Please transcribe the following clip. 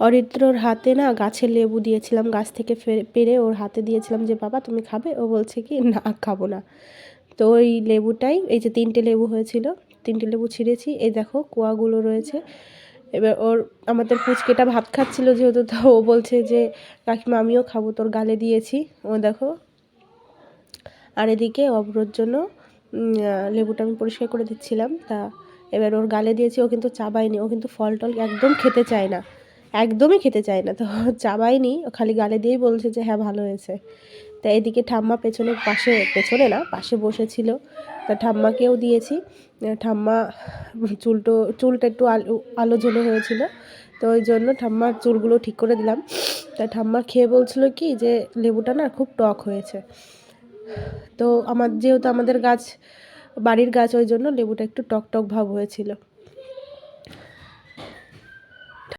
অরিত্রর হাতে না গাছের লেবু দিয়েছিলাম, গাছ থেকে পেড়ে ওর হাতে দিয়েছিলাম যে বাবা তুমি খাবে, ও বলছে কি না খাবো না। তো ওই লেবুটাই, এই যে 3টে লেবু হয়েছিল, 3টে লেবু ছিঁড়েছি, এই দেখো কোয়াগুলো রয়েছে। এবার আমাদের পুচকেটা ভাত খাচ্ছিল যেহেতু, তো ও বলছে যে কাকিমা আমিও খাবো, তোর গালে দিয়েছি, ও দেখো। আর এদিকে অব্রর জন্য লেবুটা আমি পরিষ্কার করে দিচ্ছিলাম, তা এবার ওর গালে দিয়েছি, ও কিন্তু চাবায়নি, ও কিন্তু ফল টল একদম খেতে চায় না, একদমই খেতে চায় না, তো চাবায়নি, ও খালি গালে দিয়েই বলছে যে হ্যাঁ ভালো হয়েছে। তা এদিকে ঠাম্মা পেছনে না পাশে বসেছিল, তা ঠাম্মাকেও দিয়েছি। ঠাম্মা চুলটা একটু আলো ঝোলো হয়েছিল, তো ওই জন্য ঠাম্মার চুলগুলো ঠিক করে দিলাম। তা ঠাম্মা খেয়ে বলছিল কি যে লেবুটা না খুব টক হয়েছে। তো যেহেতু আমাদের গাছ, বাড়ির গাছ, ওই জন্য লেবুটা একটু টক টক ভাব হয়েছিল।